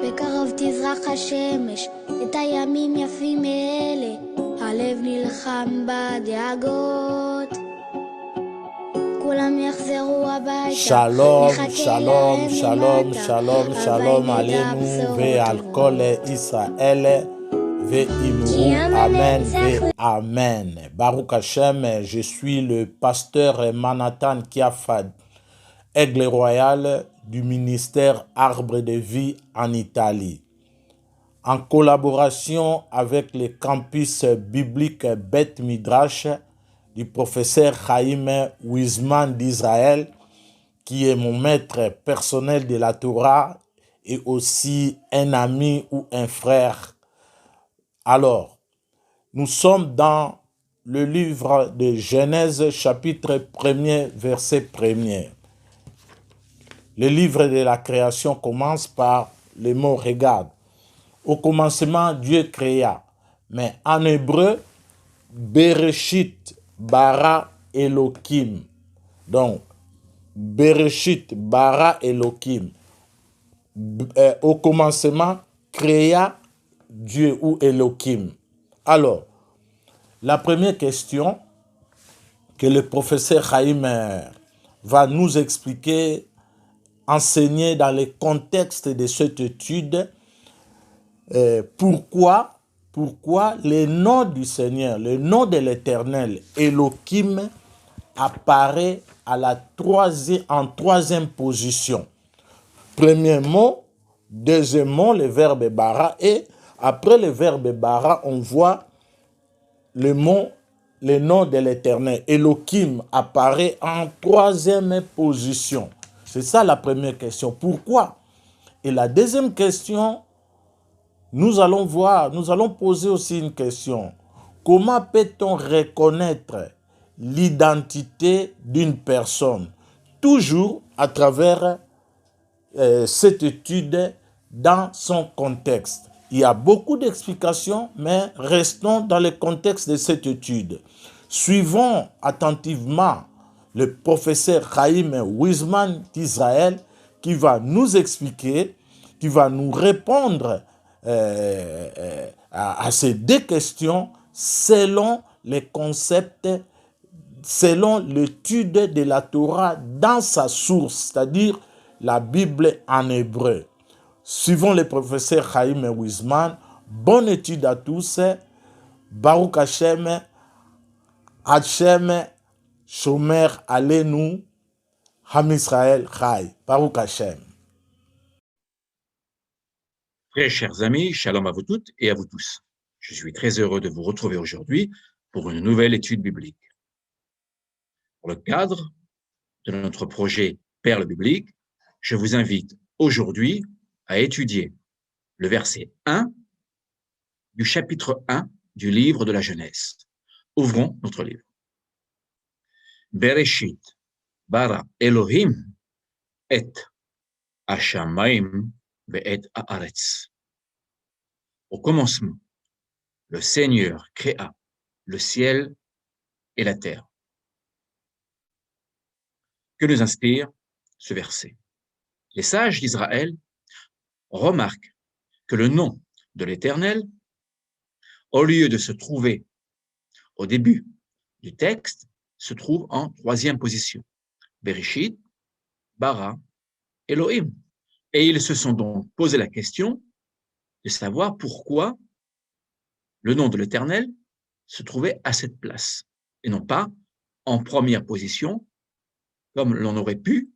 בקרוב תזרח השמש, את הימים יפים אלה, הלב נלחם בדאגות. כולם יחזרו הביתה, שלום, שלום, שלום, שלום, שלום עלינו ועל כל ישראל ואמרו Amen et Amen. Baruch Hashem, je suis le pasteur Manathan Kiafad, aigle royal du ministère Arbre de Vie en Italie. En collaboration avec le campus biblique Beth Midrash du professeur Chaim Wiseman d'Israël, qui est mon maître personnel de la Torah et aussi un ami ou un frère. Alors, nous sommes dans le livre de Genèse, chapitre 1er, verset 1er. Le livre de la création commence par le mot « regarde ». Au commencement, Dieu créa. Mais en hébreu, Bereshit bara Elohim. Donc, Bereshit bara Elohim. Au commencement, créa Dieu ou Elohim. Alors, la première question que le professeur Chaim va nous expliquer, enseigner dans le contexte de cette étude, pourquoi le nom du Seigneur, le nom de l'Éternel, Elohim, apparaît en troisième position. Premier mot, deuxième mot, le verbe bara, et après le verbe bara, on voit le nom de l'Éternel. Elohim apparaît en troisième position. C'est ça la première question. Pourquoi? Et la deuxième question, nous allons poser aussi une question. Comment peut-on reconnaître l'identité d'une personne? Toujours à travers cette étude dans son contexte. Il y a beaucoup d'explications, mais restons dans le contexte de cette étude. Suivons attentivement le professeur Chaim Wiseman d'Israël qui va nous expliquer, qui va nous répondre à ces deux questions selon les concepts, selon l'étude de la Torah dans sa source, c'est-à-dire la Bible en hébreu. Suivons le professeur Chaim Wiseman. Bonne étude à tous. Baruch Hashem, Hashem, Shomer Aleinu, Ham Israël Chai. Baruch Hashem. Très chers amis, shalom à vous toutes et à vous tous. Je suis très heureux de vous retrouver aujourd'hui pour une nouvelle étude biblique. Pour le cadre de notre projet Perles bibliques, je vous invite aujourd'hui à étudier le verset 1 du chapitre 1 du livre de la Genèse. Ouvrons notre livre. Bereshit bara Elohim et Hashamayim ve'et haaretz. Au commencement, le Seigneur créa le ciel et la terre. Que nous inspire ce verset? Les sages d'Israël remarquent que le nom de l'Éternel, au lieu de se trouver au début du texte, se trouve en troisième position. Bereshit, bara, Elohim. Et ils se sont donc posé la question de savoir pourquoi le nom de l'Éternel se trouvait à cette place et non pas en première position comme l'on aurait pu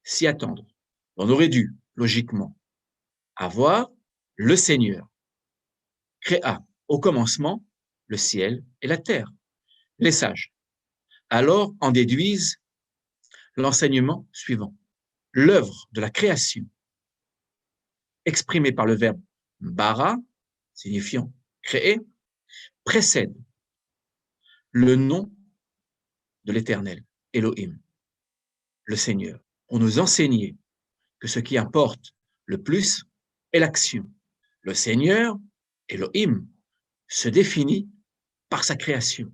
s'y attendre. On aurait dû, logiquement, avoir le Seigneur créa au commencement le ciel et la terre. Les sages, alors, en déduisent l'enseignement suivant. L'œuvre de la création, exprimée par le verbe bara, signifiant créer, précède le nom de l'Éternel, Elohim, le Seigneur, pour nous enseigner que ce qui importe le plus est l'action. Le Seigneur, Elohim, se définit par sa création.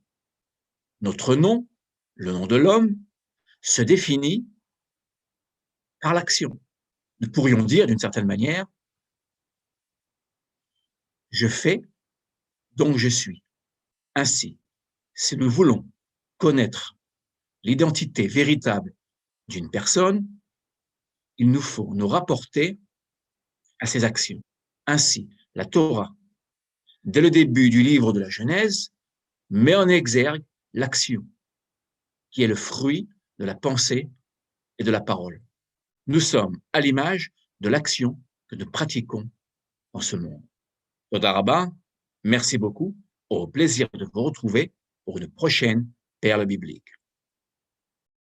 Notre nom, le nom de l'homme, se définit par l'action. Nous pourrions dire d'une certaine manière je fais, donc je suis. Ainsi, si nous voulons connaître l'identité véritable d'une personne, il nous faut nous rapporter à ses actions. Ainsi, la Torah, dès le début du livre de la Genèse, met en exergue l'action, qui est le fruit de la pensée et de la parole. Nous sommes à l'image de l'action que nous pratiquons dans ce monde. Toda Rabba, merci beaucoup. Au plaisir de vous retrouver pour une prochaine perle biblique.